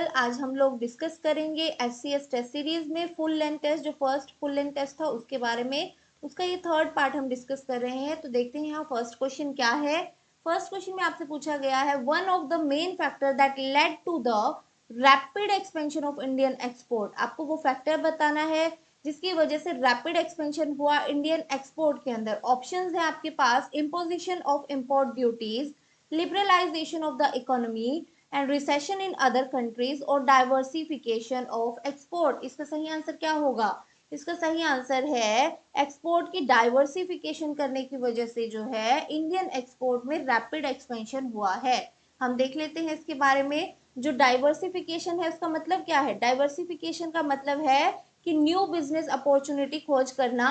People. आज हम लोग डिस्कस करेंगे एचसीएस टेस्ट सीरीज में फुल लेंथ टेस्ट, जो फर्स्ट फुल लेंथ टेस्ट था उसके बारे में। उसका ये थर्ड पार्ट हम डिस्कस कर रहे हैं। तो देखते हैं यहाँ फर्स्ट क्वेश्चन क्या है। फर्स्ट क्वेश्चन में आपसे पूछा गया है, one of the main factor that led to the rapid expansion of Indian export. आपको वो फैक्टर बताना है जिसकी वजह से रैपिड एक्सपेंशन हुआ इंडियन एक्सपोर्ट के अंदर। ऑप्शंस हैं आपके पास, imposition of import duties, liberalisation of the economy and recession in other countries, और डाइवर्सिफिकेशन ऑफ एक्सपोर्ट। इसका सही आंसर क्या होगा? इसका सही आंसर है एक्सपोर्ट की डाइवर्सिफिकेशन करने की वजह से जो है इंडियन एक्सपोर्ट में रैपिड एक्सपेंशन हुआ है। हम देख लेते हैं इसके बारे में। जो डाइवर्सिफिकेशन है उसका मतलब क्या है? डाइवर्सिफिकेशन का मतलब है कि न्यू बिजनेस अपॉर्चुनिटी खोज करना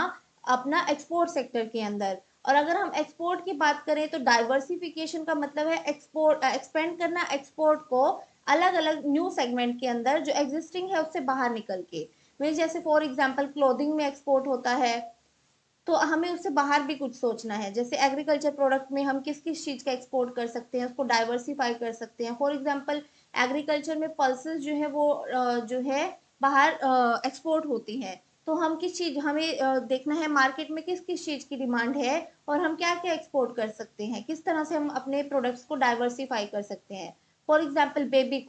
अपना एक्सपोर्ट सेक्टर के अंदर। और अगर हम एक्सपोर्ट की बात करें तो डाइवर्सिफिकेशन का मतलब है एक्सपोर्ट एक्सपेंड करना एक्सपोर्ट को अलग अलग न्यू सेगमेंट के अंदर जो एग्जिस्टिंग है उससे बाहर निकल के। मीन जैसे फॉर एग्जांपल क्लोथिंग में एक्सपोर्ट होता है, तो हमें उससे बाहर भी कुछ सोचना है। जैसे एग्रीकल्चर प्रोडक्ट में हम किस किस चीज़ का एक्सपोर्ट कर सकते हैं, उसको डाइवर्सिफाई कर सकते हैं। फॉर एग्जांपल एग्रीकल्चर में पल्सेस जो है वो जो है बाहर एक्सपोर्ट होती हैं। तो हम किस चीज़ हमें देखना है मार्केट में किस किस चीज़ की डिमांड है और हम क्या क्या एक्सपोर्ट कर सकते हैं, किस तरह से हम अपने प्रोडक्ट्स को डाइवर्सिफाई कर सकते हैं। फॉर एग्जाम्पल बेबी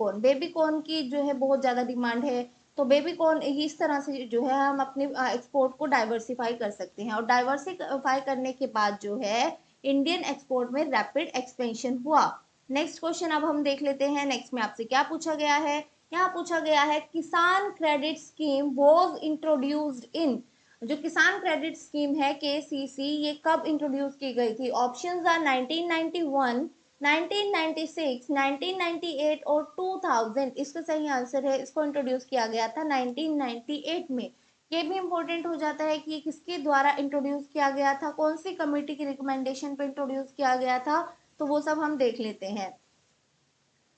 कॉर्न की जो है बहुत ज़्यादा डिमांड है, तो बेबी कॉर्न इस तरह से जो है हम अपने एक्सपोर्ट को डाइवर्सिफाई कर सकते हैं। और डाइवर्सिफाई करने के बाद जो है इंडियन एक्सपोर्ट में रैपिड एक्सपेंशन हुआ। नेक्स्ट क्वेश्चन अब हम देख लेते हैं। नेक्स्ट में आपसे क्या पूछा गया है? यहाँ पूछा गया है किसान credit scheme was introduced in. जो किसान क्रेडिट स्कीम है केसीसी, ये कब इंट्रोड्यूस की गई थी? ऑप्शंस आर 1991, 1996, 1998 और 2000। इसका सही आंसर है, इसको इंट्रोड्यूस किया गया था 1998 में। ये भी इंपॉर्टेंट हो जाता है कि ये किसके द्वारा इंट्रोड्यूस किया गया था, कौन सी कमेटी की रिकमेंडेशन पे इंट्रोड्यूस किया गया था, तो वो सब हम देख लेते हैं।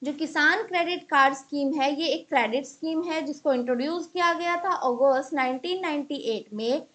जो किसान क्रेडिट कार्ड स्कीम है ये एक क्रेडिट स्कीम है जिसको इंट्रोड्यूस किया गया था अगस्त 1998 में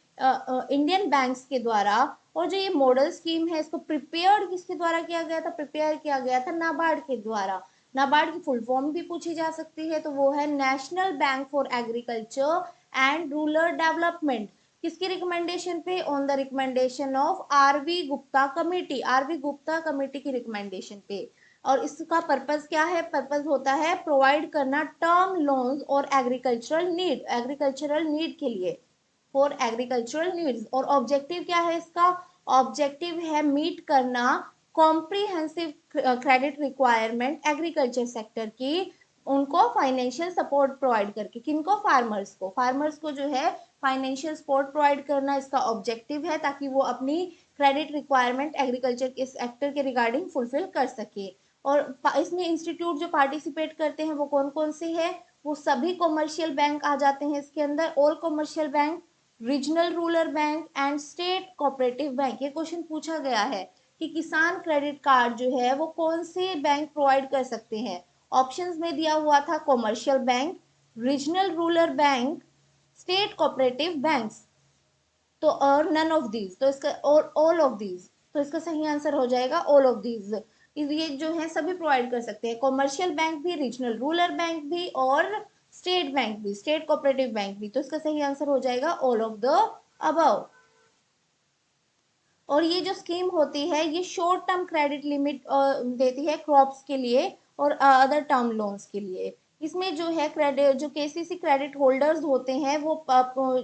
इंडियन बैंक्स के द्वारा। और जो ये मॉडल स्कीम है इसको प्रिपेयर्ड किसके द्वारा किया गया था? प्रिपेयर किया गया था नाबार्ड के द्वारा। नाबार्ड की फुल फॉर्म भी पूछी जा सकती है, तो वो है national bank for agriculture and rural development. किसकी रिकमेंडेशन पे? On the recommendation of RV Gupta committee. RV Gupta committee की रिकमेंडेशन पे। और इसका पर्पस क्या है? पर्पस होता है प्रोवाइड करना टर्म लोन्स और एग्रीकल्चरल नीड के लिए, फॉर एग्रीकल्चरल नीड्स। और ऑब्जेक्टिव क्या है इसका? ऑब्जेक्टिव है मीट करना comprehensive credit requirement agriculture sector की, उनको फाइनेंशियल सपोर्ट प्रोवाइड करके। किनको? फार्मर्स को जो है फाइनेंशियल सपोर्ट प्रोवाइड करना इसका ऑब्जेक्टिव है, ताकि वो अपनी क्रेडिट रिक्वायरमेंट एग्रीकल्चर के सेक्टर के रिगार्डिंग फुलफिल कर सके। और इसमें इंस्टीट्यूट जो पार्टिसिपेट करते हैं वो कौन कौन से हैं? वो सभी कॉमर्शियल बैंक आ जाते हैं इसके अंदर, all commercial bank, regional rural bank and state cooperative bank. ये क्वेश्चन पूछा गया है कि किसान क्रेडिट कार्ड जो है वो कौन से बैंक प्रोवाइड कर सकते हैं। ऑप्शंस में दिया हुआ था commercial bank, regional rural bank, state cooperative banks. तो और नन ऑफ दीज, तो इसका और ऑल ऑफ दीज, तो इसका सही आंसर हो जाएगा ऑल ऑफ दीज। ये जो है सभी प्रोवाइड कर सकते हैं, कॉमर्शियल बैंक भी, रीजनल रूरल बैंक भी और स्टेट बैंक भी, स्टेट कोऑपरेटिव बैंक भी। तो इसका सही आंसर हो जाएगा ऑल ऑफ द अबव। और ये जो स्कीम होती है ये शॉर्ट टर्म क्रेडिट लिमिट देती है क्रॉप्स के लिए और अदर टर्म लोन्स के लिए। इसमें जो है क्रेडिट जो केसीसी क्रेडिट होल्डर्स होते हैं वो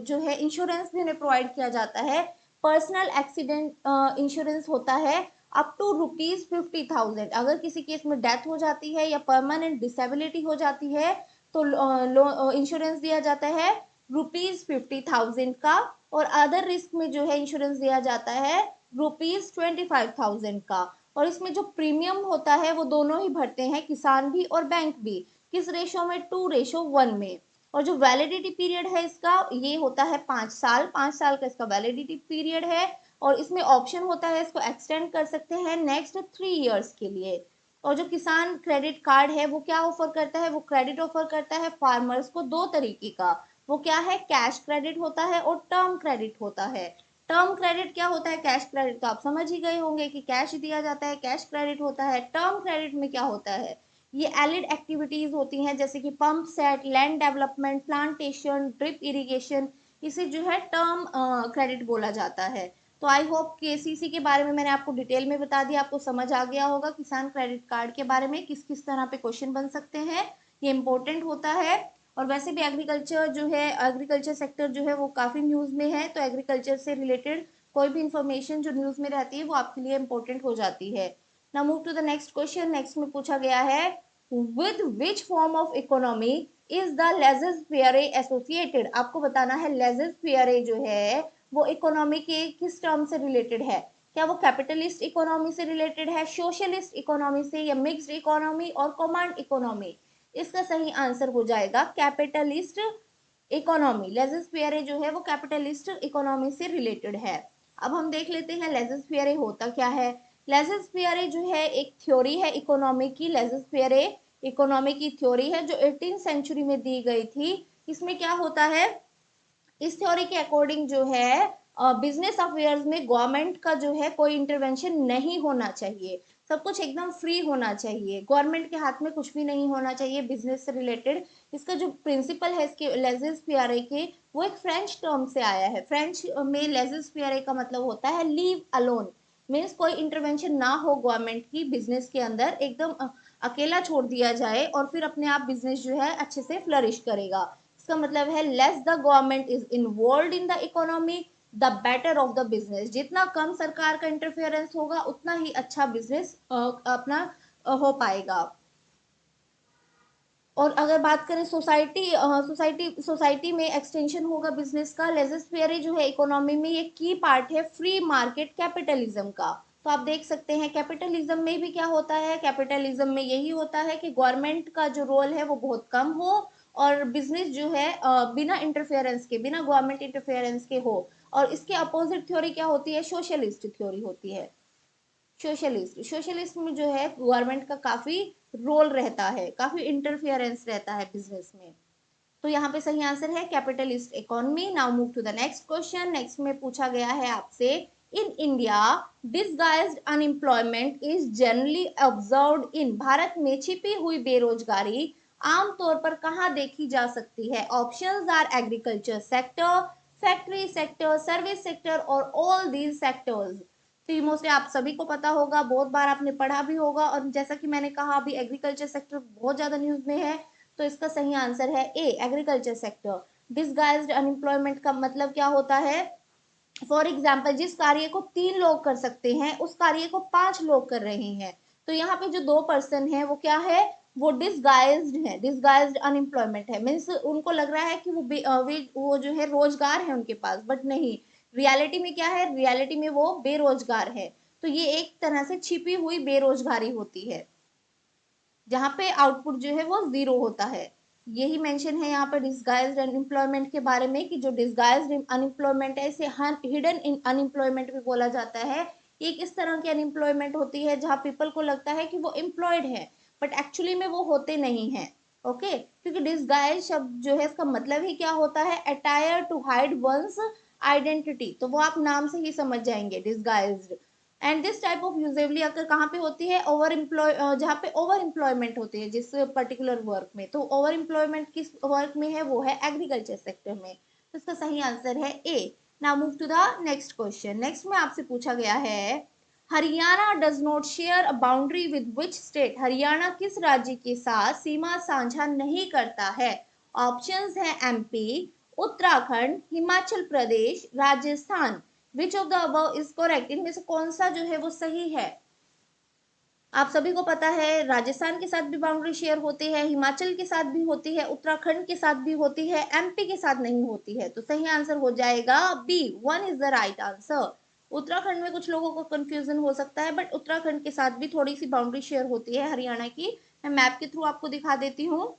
जो है इंश्योरेंस भी उन्हें प्रोवाइड किया जाता है। पर्सनल एक्सीडेंट इंश्योरेंस होता है अप टू ₹50,000। अगर किसी केस में डेथ हो जाती है या परमानेंट डिसेबिलिटी हो जाती है तो इंश्योरेंस दिया जाता है ₹50,000 का। और अदर रिस्क में जो है इंश्योरेंस दिया जाता है ₹25,000 का। और इसमें जो प्रीमियम होता है वो दोनों ही भरते हैं, किसान भी और बैंक भी। किस रेशो में? 2:1 में। और जो वैलिडिटी पीरियड है इसका ये होता है 5 साल। 5 साल का इसका वैलिडिटी पीरियड है। और इसमें ऑप्शन होता है इसको एक्सटेंड कर सकते हैं नेक्स्ट 3 इयर्स के लिए। और जो किसान क्रेडिट कार्ड है वो क्या ऑफर करता है? वो क्रेडिट ऑफर करता है फार्मर्स को दो तरीके का। वो क्या है? कैश क्रेडिट होता है और टर्म क्रेडिट होता है। टर्म क्रेडिट क्या होता है? कैश क्रेडिट तो आप समझ ही गए होंगे कि कैश दिया जाता है, कैश क्रेडिट होता है। टर्म क्रेडिट में क्या होता है? ये एलिड एक्टिविटीज होती हैं जैसे कि pump set, land development, plantation, drip irrigation, इसे जो है टर्म क्रेडिट बोला जाता है। तो आई होप केसीसी के बारे में मैंने आपको डिटेल में बता दिया, आपको समझ आ गया होगा किसान क्रेडिट कार्ड के बारे में किस किस तरह पे क्वेश्चन बन सकते हैं, ये इंपॉर्टेंट होता है। और वैसे भी एग्रीकल्चर जो है, एग्रीकल्चर सेक्टर जो है वो काफी न्यूज में है, तो एग्रीकल्चर से रिलेटेड कोई भी इंफॉर्मेशन जो न्यूज में रहती है वो आपके लिए इंपॉर्टेंट हो जाती है। Now move to the next question. Next में पूछा गया है with which form of economy is the laissez-faire associated। आपको बताना है laissez-faire जो है वो इकोनॉमी के किस टर्म से रिलेटेड है। क्या वो कैपिटलिस्ट इकोनॉमी से रिलेटेड है, सोशलिस्ट इकोनॉमी से, या मिक्स्ड इकोनॉमी और कमांड इकोनॉमी। इसका सही आंसर हो जाएगा कैपिटलिस्ट इकोनॉमी। लेजर जो है वो कैपिटलिस्ट इकोनॉमी से रिलेटेड है। अब हम देख लेते हैं लेजर होता क्या है। लेजर जो है एक थ्योरी है इकोनॉमी की। लेजर इकोनॉमी की थ्योरी है जो 18th सेंचुरी में दी गई थी। इसमें क्या होता है, इस थ्योरी के अकॉर्डिंग जो है बिजनेस अफेयर्स में गवर्नमेंट का जो है कोई इंटरवेंशन नहीं होना चाहिए, सब कुछ एकदम फ्री होना चाहिए, गवर्नमेंट के हाथ में कुछ भी नहीं होना चाहिए बिजनेस से रिलेटेड। इसका जो प्रिंसिपल है इसके लेजेस पियारे के, वो एक फ्रेंच टर्म से आया है। फ्रेंच में लेजेस पियारे का मतलब होता है लीव अलोन, मीन्स कोई इंटरवेंशन ना हो गवर्नमेंट की बिजनेस के अंदर, एकदम अकेला छोड़ दिया जाए और फिर अपने आप बिजनेस जो है अच्छे से फ्लरिश करेगा। इसका मतलब है less the government is involve in the economy the better of the business. जितना कम सरकार का इंटरफेरेंस होगा उतना ही अच्छा बिजनेस अपना हो पाएगा। और अगर बात करें सोसाइटी में एक्सटेंशन होगा बिजनेस का। लेजर जो है इकोनॉमी में ये की पार्ट है फ्री मार्केट कैपिटलिज्म का। तो आप देख सकते हैं कैपिटलिज्म में भी क्या होता है, कैपिटलिज्म में यही होता है कि गवर्नमेंट का जो रोल है वो बहुत कम हो और बिजनेस जो है बिना इंटरफेरेंस के, बिना गवर्नमेंट इंटरफेरेंस के हो। और इसके अपोजिट थ्योरी क्या होती है, सोशलिस्ट थ्योरी होती है। सोशलिस्ट में जो है गवर्नमेंट का काफी रोल रहता है, काफी इंटरफियरेंस रहता है बिजनेस में। तो यहाँ पे सही आंसर है capitalist economy. Now move to the next question. Next में पूछा गया है आपसे, in India disguised unemployment is generally observed in. भारत में छिपी हुई बेरोजगारी आमतौर पर कहाँ देखी जा सकती है। Options are agriculture sector, factory sector, service sector और ऑल दीज सेक्टर्स। तो ये मोस्टली आप सभी को पता होगा, बहुत बार आपने पढ़ा भी होगा। और जैसा कि मैंने कहा अभी एग्रीकल्चर सेक्टर बहुत ज्यादा न्यूज में है, तो इसका सही आंसर है ए, एग्रीकल्चर सेक्टर। डिसगाइज्ड अनएम्प्लॉयमेंट का मतलब क्या होता है, फॉर एग्जाम्पल जिस कार्य को 3 लोग कर सकते हैं उस कार्य को 5 लोग कर रहे हैं। तो यहाँ पे जो 2 पर्सन है वो क्या है, वो डिसगाइज्ड है, डिसगाइज्ड अनएम्प्लॉयमेंट है। मीन्स उनको लग रहा है कि वो जो है रोजगार है उनके पास, बट नहीं, रियलिटी में क्या है, रियलिटी में वो बेरोजगार है। तो ये एक तरह से छिपी हुई बेरोजगारी होती है जहाँ पे आउटपुट जो है वो जीरो होता है। यही मेंशन है यहाँ पे डिसगाइज्ड अनएम्प्लॉयमेंट के बारे में कि जो डिसगाइज्ड अनएम्प्लॉयमेंट है इसे हिडन अनएम्प्लॉयमेंट भी बोला जाता है। ये किस तरह की अनएम्प्लॉयमेंट होती है जहाँ पीपल को लगता है कि वो एम्प्लॉयड है बट एक्चुअली में वो होते नहीं है। ओके, क्योंकि डिसगाइज शब्द जो है इसका मतलब ही क्या होता है, attire to hide one's identity. तो वो आप नाम से ही समझ जाएंगे disguised. And this type of usually अगर कहाँ पे होती है, ओवर एम्प्लॉय, जहाँ पे ओवर एम्प्लॉयमेंट होती है जिस पर्टिकुलर वर्क में। तो ओवर एम्प्लॉयमेंट किस वर्क में है, वो है एग्रीकल्चर सेक्टर में। तो इसका सही आंसर है A. Now move to the next question. Next में आपसे पूछा गया है, Haryana does not share a boundary with which state. Haryana किस राज्य के साथ सीमा साझा नहीं करता है। ऑप्शंस है MP, Uttarakhand, Himachal Pradesh, Rajasthan. Which of the above is correct. इनमें से कौन सा जो है वो सही है। आप सभी को पता है राजस्थान के साथ भी बाउंड्री शेयर होती है, हिमाचल के साथ भी होती है, उत्तराखंड के साथ भी होती है, एमपी के साथ नहीं होती है। तो सही आंसर हो जाएगा B, 1 is the right answer. Uttarakhand में कुछ लोगों को कंफ्यूजन हो सकता है बट उत्तराखंड के साथ भी थोड़ी सी बाउंड्री शेयर होती है हरियाणा की। मैं मैप के थ्रू आपको दिखा देती हूँ।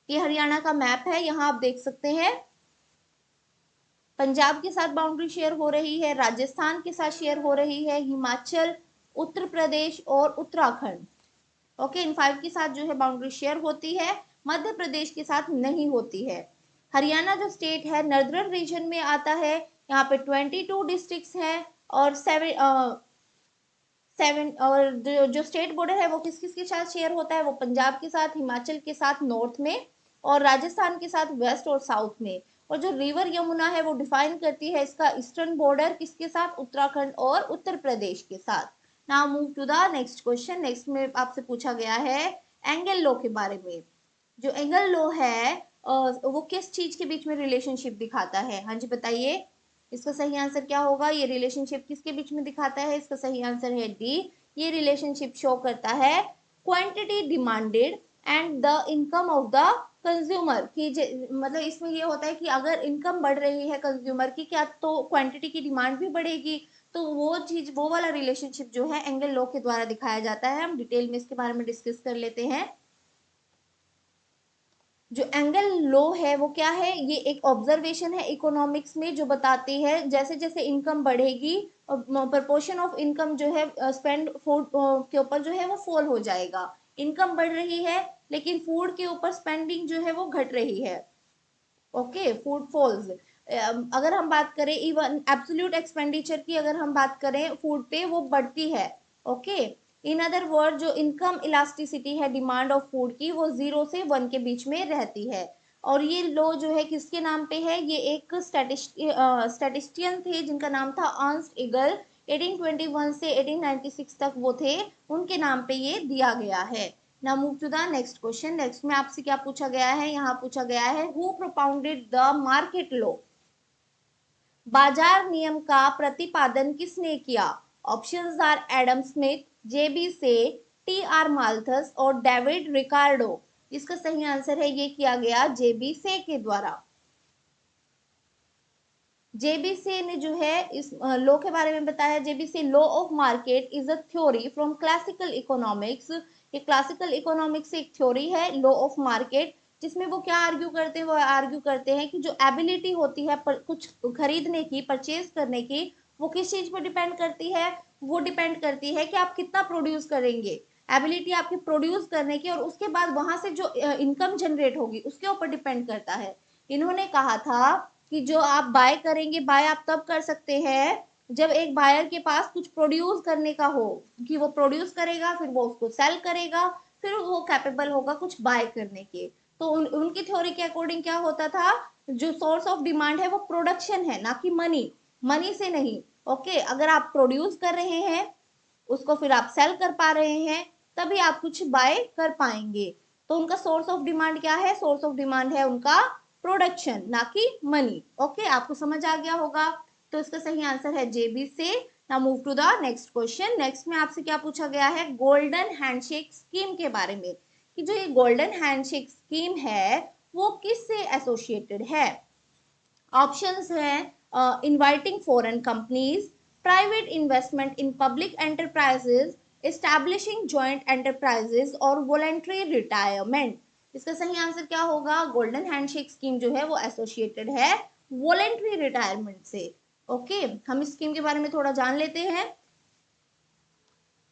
ये हरियाणा का मैप है, यहाँ आप देख सकते हैं पंजाब के साथ बाउंड्री शेयर हो रही है, राजस्थान के साथ शेयर हो रही है, हिमाचल, उत्तर प्रदेश और उत्तराखंड। ओके, इन 5 के साथ जो है बाउंड्री शेयर होती है, मध्य प्रदेश के साथ नहीं होती है। हरियाणा जो स्टेट है नॉर्दर्न रीजन में आता है। यहाँ पे 22 डिस्ट्रिक्ट्स हैं और 7 और जो स्टेट बॉर्डर है वो किस किस के साथ शेयर होता है, वो पंजाब के साथ, हिमाचल के साथ नॉर्थ में, और राजस्थान के साथ वेस्ट और साउथ में। और जो रिवर यमुना है वो डिफाइन करती है इसका ईस्टर्न बॉर्डर किसके साथ, उत्तराखंड और उत्तर प्रदेश के साथ। Now move to the next question. Next में आपसे पूछा गया है एंगल लॉ के बारे में। जो एंगल लॉ है वो किस चीज के बीच में रिलेशनशिप दिखाता है, हाँ जी बताइए। इसका सही आंसर क्या होगा, ये रिलेशनशिप किसके बीच में दिखाता है, इसका सही आंसर है डी। ये रिलेशनशिप शो करता है quantity demanded and the income of the consumer की। मतलब इसमें ये होता है कि अगर इनकम बढ़ रही है कंज्यूमर की, क्या तो क्वांटिटी की डिमांड भी बढ़ेगी। तो वो चीज, वो वाला रिलेशनशिप जो है एंगल लॉ के द्वारा दिखाया जाता है। हम डिटेल में इसके बारे में डिस्कस कर लेते हैं। जो एंगल लॉ है वो क्या है, ये एक ऑब्जर्वेशन है इकोनॉमिक्स में जो बताती है जैसे जैसे इनकम बढ़ेगी प्रोपोर्शन ऑफ इनकम जो है स्पेंड फूड के ऊपर जो है वो फॉल हो जाएगा। इनकम बढ़ रही है लेकिन फूड के ऊपर स्पेंडिंग जो है वो घट रही है। Okay, food falls. अगर हम बात करें इवन एब्सोल्यूट एक्सपेंडिचर की, अगर हम बात करें फूड पे, वो बढ़ती है। ओके, इन अदर वर्ड जो इनकम इलास्टिसिटी है डिमांड ऑफ फूड की, वो 0 से 1 के बीच में रहती है। और ये लॉ जो है किसके नाम पे है, ये एक स्टैटिस्टियन थे जिनका नाम था अर्नस्ट ईगल। 1821 से 1896 तक वो थे, उनके नाम पे ये दिया गया है। Now move to the next question. Next में आपसे क्या पूछा गया है, यहाँ पूछा गया है who propounded the market law. बाजार नियम का प्रतिपादन किसने किया। ऑप्शंस आर एडम स्मिथ, जेबी से, टी आर माल्थस और डेविड रिकार्डो। इसका सही आंसर है ये किया गया जेबी से के द्वारा। जेबीसी ने जो है इस लॉ के बारे में बताया। JBC law of market is a theory from classical economics. ये क्लासिकल इकोनॉमिक्स से एक थ्योरी है लॉ ऑफ मार्केट, जिसमें वो क्या आर्ग्यू करते हैं, वो आर्ग्यू करते हैं कि जो एबिलिटी होती है कुछ खरीदने की, परचेज करने की, वो किस चीज पर डिपेंड करती है, वो डिपेंड करती है कि आप कितना प्रोड्यूस करेंगे। एबिलिटी आपकी प्रोड्यूस करने की, और उसके बाद वहां से जो इनकम जनरेट होगी उसके ऊपर डिपेंड करता है। इन्होंने कहा था कि जो आप बाय करेंगे, बाय आप तब कर सकते हैं जब एक बायर के पास कुछ प्रोड्यूस करने का हो, कि वो प्रोड्यूस करेगा फिर वो उसको सेल करेगा, फिर वो कैपेबल होगा कुछ बाय करने के। तो उनकी थ्योरी के अकॉर्डिंग क्या होता था, जो सोर्स ऑफ डिमांड है वो प्रोडक्शन है, ना कि मनी, मनी से नहीं। ओके, अगर आप प्रोड्यूस कर रहे हैं उसको फिर आप सेल कर पा रहे हैं, तभी आप कुछ बाय कर पाएंगे। तो उनका सोर्स ऑफ डिमांड क्या है, सोर्स ऑफ डिमांड है उनका प्रोडक्शन, ना कि मनी। ओके, आपको समझ आ गया होगा। तो इसका सही आंसर है जेबी से। Now move to the next question. Next में आपसे क्या पूछा गया है, गोल्डन हैंडशेक स्कीम के बारे में, कि जो ये गोल्डन हैंडशेक स्कीम है वो किससे एसोसिएटेड है। ऑप्शंस हैं inviting foreign companies, private investment in public enterprises, establishing joint enterprises और वॉलंटरी रिटायरमेंट। इसका सही आंसर क्या होगा, गोल्डन हैंडशेक स्कीम जो है वो एसोसिएटेड है वॉलंटरी रिटायरमेंट से। ओके, हम इस स्कीम के बारे में थोड़ा जान लेते हैं।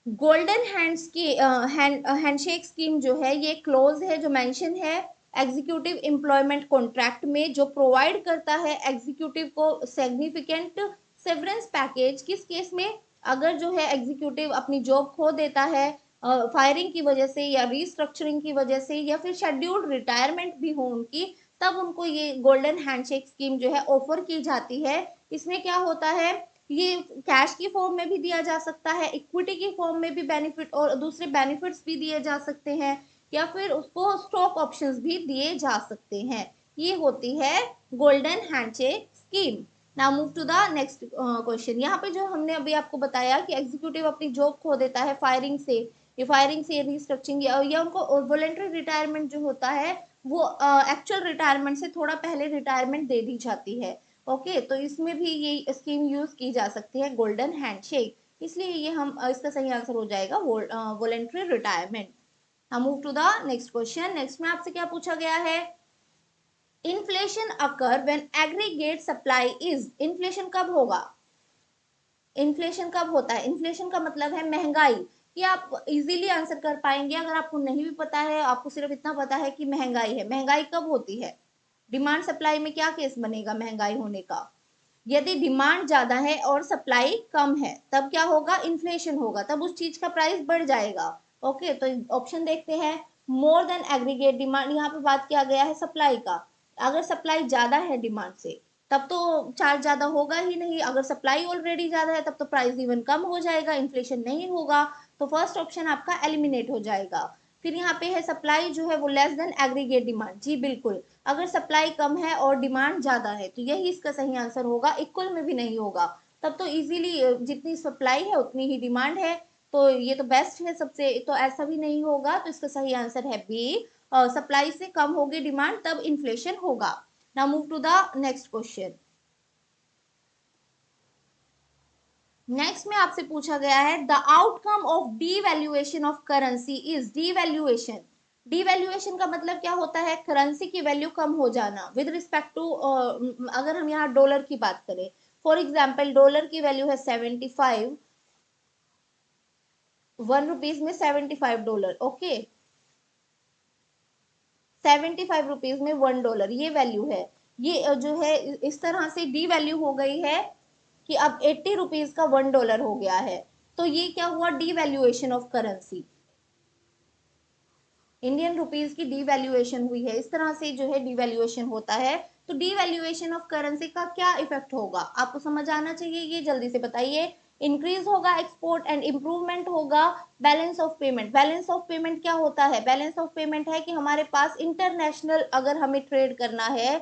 गोल्डन हैंड्स की हैंडशेक स्कीम जो है ये क्लोज है जो मेंशन है एग्जीक्यूटिव एम्प्लॉयमेंट कॉन्ट्रैक्ट में, जो प्रोवाइड करता है एग्जीक्यूटिव को सिग्निफिकेंट सेवरेंस पैकेज। किस केस में, अगर जो है एग्जीक्यूटिव अपनी जॉब खो देता है फायरिंग की वजह से या रिस्ट्रक्चरिंग की वजह से, या फिर शेड्यूल्ड रिटायरमेंट भी हो उनकी, तब उनको ये गोल्डन हैंडशेक स्कीम जो है ऑफर की जाती है। इसमें क्या होता है, ये कैश की फॉर्म में भी दिया जा सकता है, इक्विटी की फॉर्म में भी बेनिफिट और दूसरे बेनिफिट्स भी दिए जा सकते हैं, या फिर उसको स्टॉक ऑप्शंस भी दिए जा सकते हैं। ये होती है golden handshake scheme. Now move to the next question. यहाँ पे जो हमने अभी आपको बताया कि एग्जीक्यूटिव अपनी जॉब खो देता है फायरिंग से, ये फायरिंग से रिस्ट्रक्चरिंग या उनको वॉलंटरी रिटायरमेंट जो होता है वो एक्चुअल रिटायरमेंट से थोड़ा पहले रिटायरमेंट दे दी जाती है। ओके, तो इसमें भी ये स्कीम यूज की जा सकती है गोल्डन हैंडशेक, इसलिए ये हम इसका सही आंसर हो जाएगा वॉलंटरी रिटायरमेंट। हम move to the next question. Next में आपसे क्या पूछा गया है, inflation occur when aggregate supply is. Inflation कब होगा, इन्फ्लेशन कब होता है, इन्फ्लेशन का मतलब है महंगाई। ये आप इजीली आंसर कर पाएंगे अगर आपको नहीं भी पता है, आपको सिर्फ इतना पता है कि महंगाई है। महंगाई कब होती है, डिमांड सप्लाई में क्या केस बनेगा महंगाई होने का। यदि डिमांड ज्यादा है और सप्लाई कम है तब क्या होगा, इन्फ्लेशन होगा, तब उस चीज का प्राइस बढ़ जाएगा। ओके, तो ऑप्शन देखते हैं। मोर देन एग्रीगेट डिमांड, यहाँ पे बात किया गया है सप्लाई का। अगर सप्लाई ज्यादा है डिमांड से तब तो चार्ज ज्यादा होगा ही नहीं, अगर सप्लाई ऑलरेडी ज्यादा है तब तो प्राइस इवन कम हो जाएगा, इन्फ्लेशन नहीं होगा। तो फर्स्ट ऑप्शन आपका एलिमिनेट हो जाएगा। फिर यहाँ पे है सप्लाई जो है वो लेस देन एग्रीगेट डिमांड, जी बिल्कुल, अगर सप्लाई कम है और डिमांड ज्यादा है तो यही इसका सही आंसर होगा, इक्वल में भी नहीं होगा। तब तो इजीली जितनी सप्लाई है उतनी ही डिमांड है, तो ये तो बेस्ट है सबसे, तो ऐसा भी नहीं होगा, तो इसका सही आंसर है बी, सप्लाई से कम होगी डिमांड तब इन्फ्लेशन होगा। Now move to the next question. Next में आपसे पूछा गया है the outcome of devaluation of currency is, devaluation, devaluation का मतलब क्या होता है, करेंसी की वैल्यू कम हो जाना विद रिस्पेक्ट टू, अगर हम यहाँ डॉलर की बात करें, फॉर एग्जांपल डॉलर की वैल्यू है 75, 1 रुपीज में $75, ओके, 75 रुपीज में $1, ये वैल्यू है। ये जो है इस तरह से डी वैल्यू हो गई है कि अब 80 रुपीज का $1 हो गया है। तो ये क्या हुआ, D valuation of currency, Indian rupees की डीवैल्यूएशन हुई है, इस तरह से जो है डीवैल्यूएशन होता है। तो डीवैल्यूएशन ऑफ करेंसी का क्या इफेक्ट होगा, आपको समझ आना चाहिए, ये जल्दी से बताइए। इंक्रीज होगा एक्सपोर्ट एंड इंप्रूवमेंट होगा balance of payment. Balance of payment क्या होता है, बैलेंस ऑफ पेमेंट है कि हमारे पास इंटरनेशनल अगर हमें ट्रेड करना है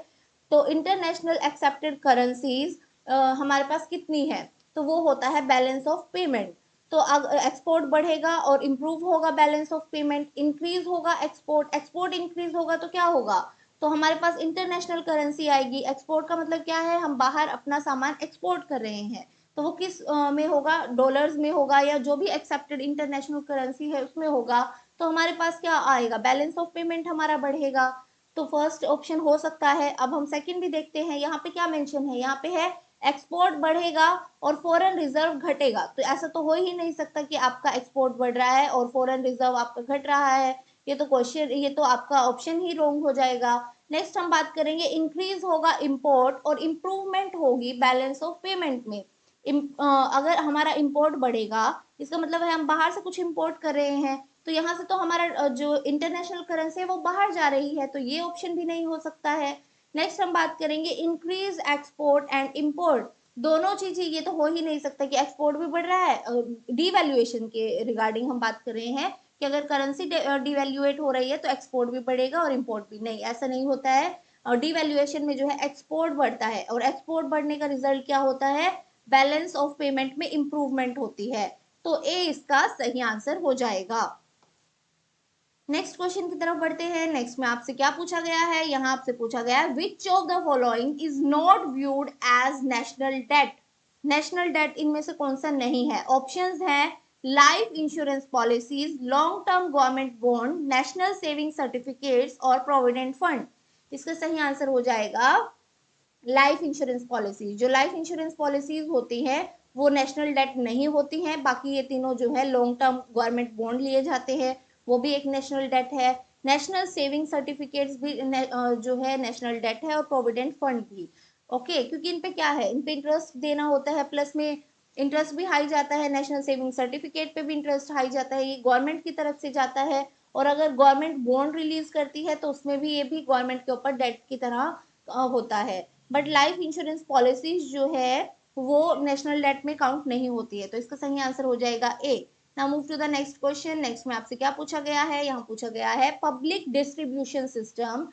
तो इंटरनेशनल एक्सेप्टेड करेंसीज हमारे पास कितनी है, तो वो होता है बैलेंस ऑफ पेमेंट। तो एक्सपोर्ट बढ़ेगा और इंप्रूव होगा बैलेंस ऑफ पेमेंट, इंक्रीज होगा एक्सपोर्ट, एक्सपोर्ट इंक्रीज होगा तो क्या होगा, तो हमारे पास इंटरनेशनल करेंसी आएगी। एक्सपोर्ट का मतलब क्या है, हम बाहर अपना सामान एक्सपोर्ट कर रहे हैं, तो वो किस में होगा, डॉलर्स में होगा या जो भी एक्सेप्टेड इंटरनेशनल करेंसी है उसमें होगा। तो हमारे पास क्या आएगा, बैलेंस ऑफ पेमेंट हमारा बढ़ेगा। तो फर्स्ट ऑप्शन हो सकता है। अब हम सेकंड भी देखते हैं, यहाँ पे क्या मेंशन है, यहाँ पे है एक्सपोर्ट बढ़ेगा और फॉरेन रिजर्व घटेगा, तो ऐसा तो हो ही नहीं सकता कि आपका एक्सपोर्ट बढ़ रहा है और फॉरेन रिजर्व आपका घट रहा है, ये तो क्वेश्चन, ये तो आपका ऑप्शन ही रॉन्ग हो जाएगा। नेक्स्ट हम बात करेंगे, इंक्रीज होगा इंपोर्ट और इंप्रूवमेंट होगी बैलेंस ऑफ पेमेंट में। अगर हमारा इंपोर्ट बढ़ेगा इसका मतलब है हम बाहर से कुछ इंपोर्ट कर रहे हैं, तो यहाँ से तो हमारा जो इंटरनेशनल करेंसी है वो बाहर जा रही है, तो ये ऑप्शन भी नहीं हो सकता है। नेक्स्ट हम बात करेंगे इंक्रीज एक्सपोर्ट एंड इंपोर्ट, दोनों चीजें, ये तो हो ही नहीं सकता कि एक्सपोर्ट भी बढ़ रहा है। डीवैल्यूएशन के रिगार्डिंग हम बात कर रहे हैं कि अगर करेंसी डिवैल्यूएट हो रही है तो एक्सपोर्ट भी बढ़ेगा और इंपोर्ट भी, नहीं ऐसा नहीं होता है। और डिवैल्यूएशन में जो है एक्सपोर्ट बढ़ता है और एक्सपोर्ट बढ़ने का रिजल्ट क्या होता है, बैलेंस ऑफ पेमेंट में इंप्रूवमेंट होती है। तो ए इसका सही आंसर हो जाएगा। नेक्स्ट क्वेश्चन की तरफ बढ़ते हैं। नेक्स्ट में आपसे क्या पूछा गया है, यहाँ आपसे पूछा गया है which of the following is not viewed as national debt, national debt इनमें से कौन सा नहीं है। ऑप्शंस हैं life insurance policies, long term government bond, national saving certificates और प्रोविडेंट फंड। इसका सही आंसर हो जाएगा लाइफ इंश्योरेंस पॉलिसी। जो लाइफ इंश्योरेंस पॉलिसीज होती हैं वो नेशनल डेट नहीं होती हैं, बाकी ये तीनों जो है लॉन्ग टर्म गवर्नमेंट बॉन्ड लिए जाते हैं, वो भी एक नेशनल डेट है। नेशनल सेविंग सर्टिफिकेट्स भी जो है नेशनल डेट है, और प्रोविडेंट फंड भी। ओके, क्योंकि इन पे क्या है, इन पे इंटरेस्ट देना होता है, प्लस में इंटरेस्ट भी हाई जाता है, नेशनल सेविंग सर्टिफिकेट पे भी इंटरेस्ट हाई जाता है, ये गवर्नमेंट की तरफ से जाता है। और अगर गवर्नमेंट बॉन्ड रिलीज करती है तो उसमें भी ये भी गवर्नमेंट के ऊपर डेट की तरह होता है। बट लाइफ इंश्योरेंस पॉलिसीज जो है वो नेशनल डेट में काउंट नहीं होती है, तो इसका सही आंसर हो जाएगा A. Now move to the next question. Next में आपसे क्या पूछा गया है, यहाँ पूछा गया है public distribution system,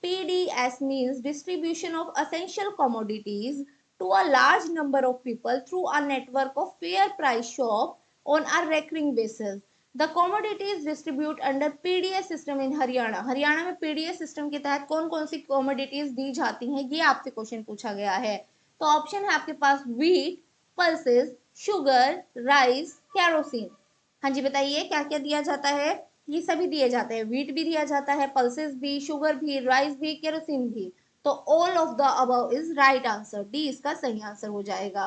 PDS means distribution of essential commodities to a large number of people through a network of fair price shop on a recurring basis. The commodities distribute under PDS system in Haryana. Haryana में PDS system के तहत कौन कौन सी commodities दी जाती हैं, ये आपसे question पूछा गया है। तो ऑप्शन है आपके पास wheat, pulses, sugar, rice, kerosene. हाँ जी बताइए क्या क्या दिया जाता है, ये सभी दिए जाते हैं, व्हीट भी दिया जाता है, पल्सेस भी, शुगर भी, राइस भी, केरोसिन भी। तो all of the above is right answer, D इसका सही आंसर हो जाएगा।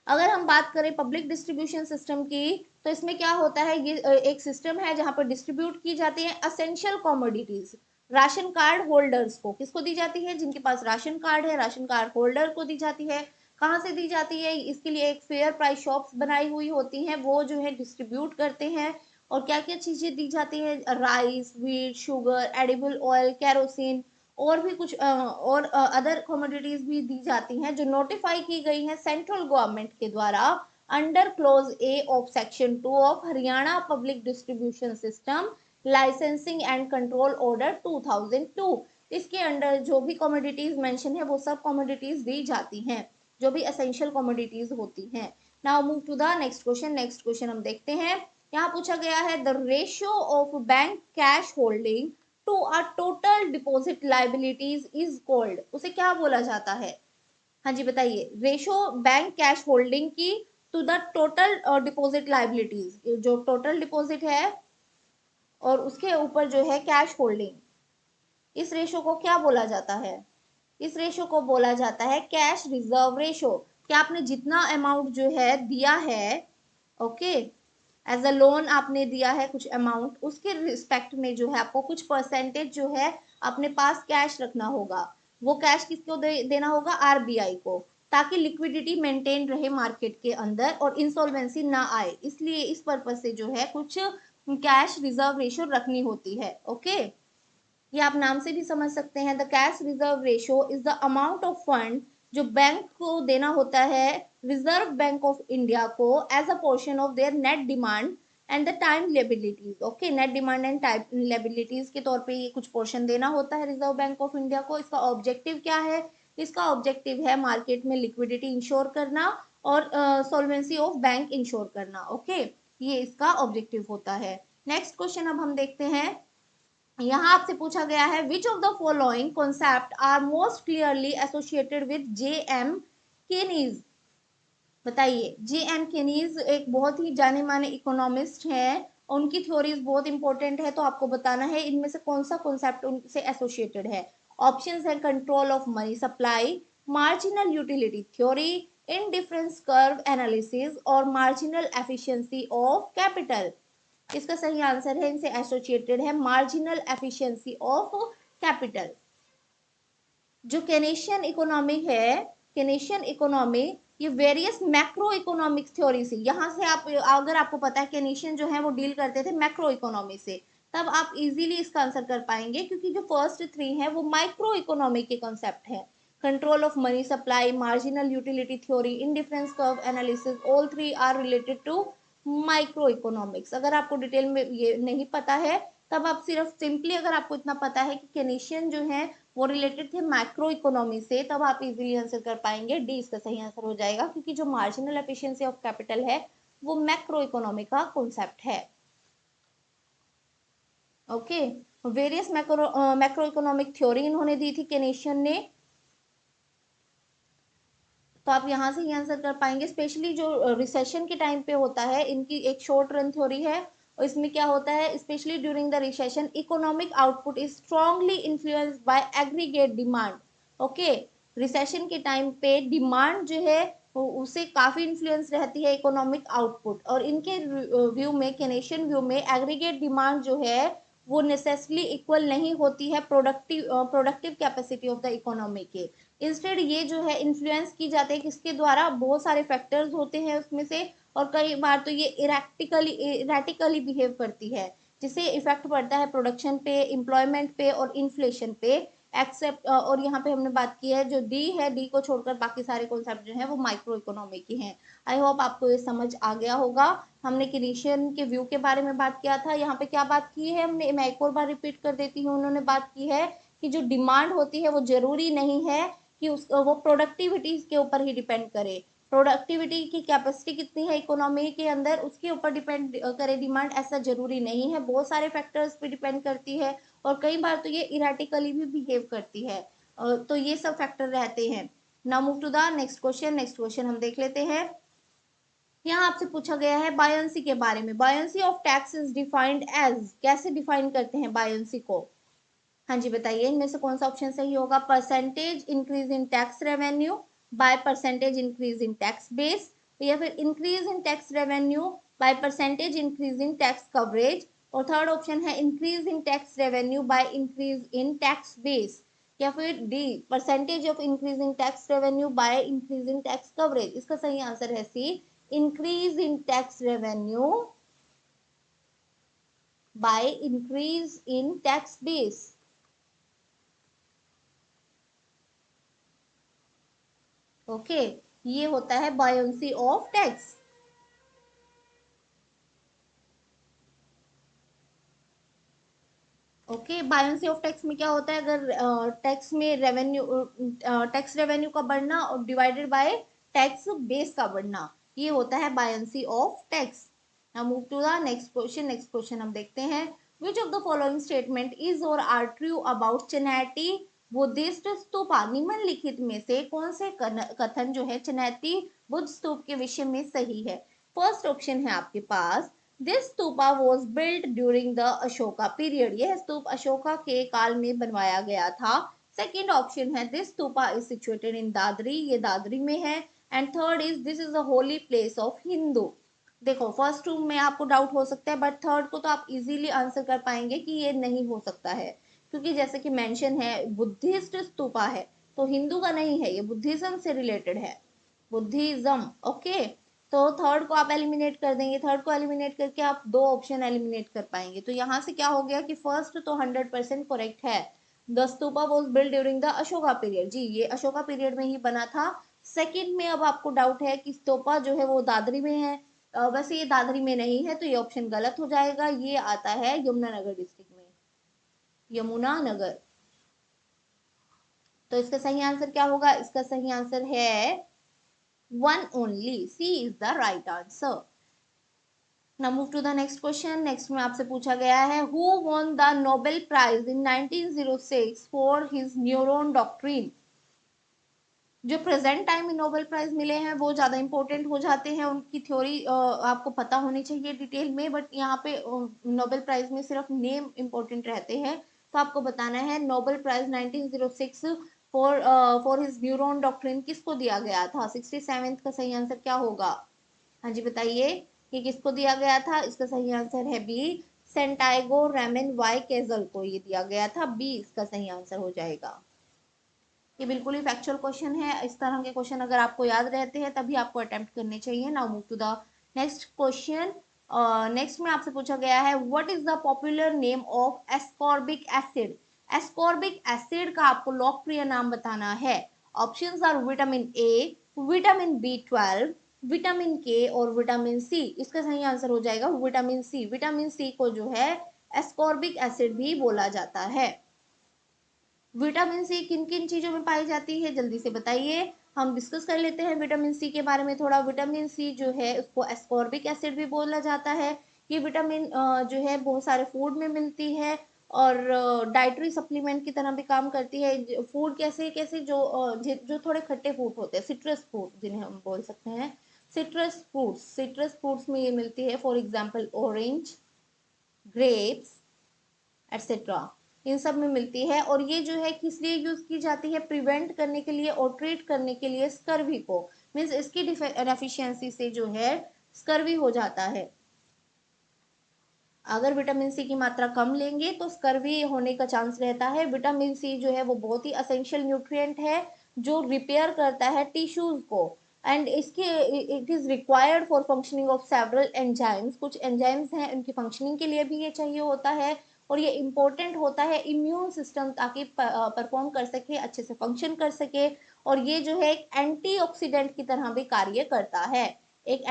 अगर हम बात करें पब्लिक डिस्ट्रीब्यूशन सिस्टम की, तो इसमें क्या होता है, ये एक सिस्टम है जहां पर डिस्ट्रीब्यूट की जाती है essential commodities. Ration card holders को, किसको दी जाती है? जिनके पास राशन कार्ड है, राशन कार्ड होल्डर को दी जाती है। कहाँ से दी जाती है? इसके लिए एक फेयर प्राइस शॉप्स बनाई हुई होती हैं, वो जो है डिस्ट्रीब्यूट करते हैं। और क्या क्या चीजें दी जाती है? Rice, wheat, sugar, edible oil, kerosene, और भी कुछ और अदर कमोडिटीज भी दी जाती हैं, जो नोटिफाई की गई हैं सेंट्रल गवर्नमेंट के द्वारा under close A of section 2 of Haryana public distribution system licensing and control order 2002। इसके अंडर जो भी कमोडिटीज मेंशन है वो सब कमोडिटीज दी जाती हैं, जो भी एसेंशियल कमोडिटीज होती हैं। Now move to the next question. Next question हम देखते हैं। यहाँ पूछा गया है the ratio of bank cash holding to a total deposit liabilities is called, उसे क्या बोला जाता है? हाँ जी बताइए। रेशो बैंक कैश होल्डिंग की to the total deposit liabilities, जो टोटल डिपॉजिट है और उसके ऊपर जो है कैश होल्डिंग, इस रेशो को क्या बोला जाता है? इस रेशो को बोला जाता है कैश रिजर्व रेशो। कि आपने जितना अमाउंट जो है दिया है, ओके, एज अ लोन आपने दिया है कुछ अमाउंट, उसके रिस्पेक्ट में जो है आपको कुछ परसेंटेज जो है अपने पास कैश रखना होगा। वो कैश किसको देना होगा? आरबीआई को, ताकि लिक्विडिटी मेंटेन रहे मार्केट के अंदर और इंसॉल्वेंसी ना आए। इसलिए इस पर्पज से जो है कुछ कैश रिजर्व रेशो रखनी होती है। ओके, ये आप नाम से भी समझ सकते हैं। The cash reserve ratio is the amount of fund जो बैंक को देना होता है रिजर्व बैंक ऑफ इंडिया को as a portion of their net demand and the time liabilities. Okay, net demand and time liabilities के तौर पे ये कुछ पोर्शन देना होता है रिजर्व बैंक ऑफ इंडिया को। इसका ऑब्जेक्टिव क्या है? इसका ऑब्जेक्टिव है मार्केट में लिक्विडिटी इंश्योर करना और सॉल्वेंसी ऑफ बैंक इंश्योर करना। ओके, ये इसका ऑब्जेक्टिव होता है। नेक्स्ट क्वेश्चन अब हम देखते हैं। यहाँ आपसे पूछा गया है which of the following concept are most clearly associated with J M Keynes. बताइए। जे एम केनीज एक बहुत ही जाने माने इकोनॉमिस्ट हैं, उनकी थ्योरीज बहुत इंपॉर्टेंट है, तो आपको बताना है इनमें से कौन सा कॉन्सेप्ट उनसे एसोसिएटेड है। ऑप्शंस है control of money supply, marginal utility theory, indifference curve analysis और मार्जिनल एफिशिएंसी ऑफ कैपिटल। इसका सही आंसर है इनसे एसोसिएटेड है मार्जिनल एफिशिएंसी ऑफ कैपिटल। जो केनेशियन इकोनॉमी है, केनेशियन इकोनॉमी, ये वेरियस मैक्रो इकोनॉमिक्स थ्योरी से, यहाँ से आप अगर आपको पता है केनेशियन जो है वो डील करते थे मैक्रो इकोनॉमी से, तब आप इजीली इसका आंसर कर पाएंगे, क्योंकि जो फर्स्ट थ्री है वो माइक्रो इकोनॉमी के कॉन्सेप्ट है। Control of money supply, marginal utility theory, indifference curve analysis, all three are related to micro economics. अगर आपको डिटेल में ये नहीं पता है, तब आप सिर्फ सिंपली अगर आपको इतना पता है कि केनेशियन जो है वो रिलेटेड थे मैक्रो इकोनॉमी से, तब आप इजीली आंसर कर पाएंगे। डी इसका सही आंसर हो जाएगा, क्योंकि जो मार्जिनल एफिशिएंसी ऑफ कैपिटल है वो मैक्रो इकोनॉमी का कॉन्सेप्ट है। Okay, various macro economic theory इन्होंने दी थी केनेशियन ने, तो आप यहाँ से ही आंसर कर पाएंगे। स्पेशली जो रिसेशन के टाइम पे होता है, इनकी एक शॉर्ट रन थ्योरी है, और इसमें क्या होता है, specially during the recession economic output is strongly influenced by aggregate demand. Okay, recession के टाइम पे डिमांड जो है उससे काफी इन्फ्लुएंस रहती है इकोनॉमिक आउटपुट, और इनके व्यू में, केनेशियन व्यू में, एग्रीगेट डिमांड जो है वो नेसेसरली इक्वल नहीं होती है productive capacity of the economy के। इंस्टेड ये जो है इन्फ्लुएंस की जाते हैं किसके द्वारा? बहुत सारे फैक्टर्स होते हैं उसमें से, और कई बार तो ये इरेटिकली बिहेव करती है, जिससे इफेक्ट पड़ता है प्रोडक्शन पे, एम्प्लॉयमेंट पे और इन्फ्लेशन पे। एक्सेप्ट और यहाँ पे हमने बात की है जो डी है, डी को छोड़कर बाकी सारे कॉन्सेप्ट जो है वो माइक्रो इकोनॉमी के हैं। आई होप आपको ये समझ आ गया होगा। हमने केनेशियन के व्यू के बारे में बात किया था। यहाँ पे क्या बात की है हमने, मैं एक और बार रिपीट कर देती हूँ। उन्होंने बात की है कि जो डिमांड होती है वो जरूरी नहीं है कि उस वो प्रोडक्टिविटी के ऊपर ही डिपेंड करे। प्रोडक्टिविटी की कैपेसिटी कितनी है इकोनॉमी के अंदर, उसके ऊपर डिपेंड करे डिमांड, ऐसा जरूरी नहीं है, बहुत सारे फैक्टर्स पे डिपेंड करती है, और कई बार तो ये इरेटिकली भी बिहेव करती है। तो ये सब फैक्टर रहते हैं। Now move to the next question. Next question हम देख लेते हैं। यहाँ आपसे पूछा गया है बायंसी के बारे में। Buoyancy of tax is defined as, कैसे डिफाइन करते हैं बायंसी को? हाँ जी बताइए, इनमें से कौन सा ऑप्शन सही होगा? Percentage increase in tax revenue by percentage increase in tax base, या फिर increase in tax revenue by percentage increase in tax coverage, और थर्ड ऑप्शन है increase in tax revenue by increase in tax base, या फिर D percentage of increase in tax revenue by increase in tax coverage. इसका सही answer है C, increase in tax revenue by increase in tax base. Okay, ये होता है buoyancy of tax. Okay, buoyancy of tax में क्या होता है, अगर टैक्स में रेवेन्यू, टैक्स रेवेन्यू का बढ़ना और डिवाइडेड बाय टैक्स बेस का बढ़ना, ये होता है buoyancy of tax. Now move to the next question. Next question हम देखते हैं, which of the following statement is और are true about Chaneti Buddhist stupa. निम्नलिखित में से कौन से कथन जो है चनैती बुद्ध स्तूप के विषय में सही है। फर्स्ट ऑप्शन है आपके पास, this stupa was built during the Ashoka period. यह स्तूप अशोका के काल में बनवाया गया था। सेकेंड ऑप्शन है, this stupa is situated in Dadri, ये दादरी में है। And third is, this is a holy place of Hindu. देखो, फर्स्ट टू में आपको डाउट हो सकता है, बट थर्ड को तो आप इजीली आंसर कर पाएंगे कि ये नहीं हो सकता है, क्योंकि जैसे कि मेंशन है बुद्धिस्ट स्तूपा है, तो हिंदू का नहीं है, ये बुद्धिज्म से रिलेटेड है, बुद्धिज्म। ओके, तो थर्ड को आप एलिमिनेट कर देंगे, थर्ड को एलिमिनेट करके आप दो ऑप्शन एलिमिनेट कर पाएंगे। तो यहाँ से क्या हो गया कि फर्स्ट तो 100% करेक्ट है, the stupa was build during the Ashoka period. जी, ये अशोका पीरियड में ही बना था। सेकंड में अब आपको डाउट है कि स्तूपा जो है वो दादरी में है, वैसे ये दादरी में नहीं है, तो ये ऑप्शन गलत हो जाएगा। ये आता है यमुनानगर डिस्ट्रिक्ट में, यमुनानगर। तो इसका सही आंसर क्या होगा, इसका सही आंसर है one only, C is the right answer. Now move to the next question. Next में आपसे पूछा गया है, who won the Nobel prize in 1906 for his neuron doctrine. जो प्रेजेंट टाइम में नोबेल प्राइज मिले हैं वो ज्यादा इंपॉर्टेंट हो जाते हैं, उनकी थ्योरी आपको पता होनी चाहिए डिटेल में, बट यहाँ पे नोबेल प्राइज में सिर्फ नेम इंपॉर्टेंट रहते हैं। तो आपको बताना है Nobel prize 1906 for for his neuron doctrine किसको दिया गया था। 67th का सही आंसर क्या होगा, हाँ जी बताइए, कि किसको दिया गया था। इसका सही आंसर है बी, सेंटाइगो रेमन वाई केजल को ये दिया गया था, बी इसका सही आंसर हो जाएगा। ये बिल्कुल ही फैक्चुअल क्वेश्चन है, इस तरह के क्वेश्चन अगर आपको याद रहते हैं तभी आपको अटेम्प्ट करने चाहिए। Now move to the next question. Next में आपसे पूछा गया है, what is the popular name of ascorbic acid. Ascorbic acid का आपको लोकप्रिय नाम बताना है। Options are vitamin A, vitamin B12, vitamin K और विटामिन सी। इसका सही आंसर हो जाएगा विटामिन सी। विटामिन सी को जो है एस्कॉर्बिक एसिड भी बोला जाता है। विटामिन सी किन किन चीजों में पाई जाती है, जल्दी से बताइए, हम डिस्कस कर लेते हैं विटामिन सी के बारे में थोड़ा। विटामिन सी जो है उसको एस्कॉर्बिक एसिड भी बोला जाता है। ये विटामिन जो है बहुत सारे फूड में मिलती है और डाइटरी सप्लीमेंट की तरह भी काम करती है। फूड कैसे कैसे, जो थोड़े खट्टे फूड होते हैं, सिट्रस फूड जिन्हें हम बोल सकते हैं, सिट्रस फ्रूट्स में ये मिलती है, for example orange, grapes etcetera, इन सब में मिलती है। और ये जो है किस लिए यूज की जाती है, प्रिवेंट करने के लिए और ट्रीट करने के लिए स्कर्वी को, मीन्स इसकी डेफिशिएंसी से जो है स्कर्वी हो जाता है। अगर विटामिन सी की मात्रा कम लेंगे तो स्कर्वी होने का चांस रहता है। विटामिन सी जो है वो बहुत ही असेंशियल न्यूट्रिएंट है जो रिपेयर करता है टिश्यूज को, एंड इसके it is required for functioning of several enzymes. कुछ एंजाइम्स हैं, उनकी फंक्शनिंग के लिए भी ये चाहिए होता है, और ये इंपॉर्टेंट होता है इम्यून सिस्टम ताकि परफॉर्म कर सके, अच्छे से फंक्शन कर सके। और ये जो है एक एंटीऑक्सीडेंट की तरह भी कार्य करता है, एक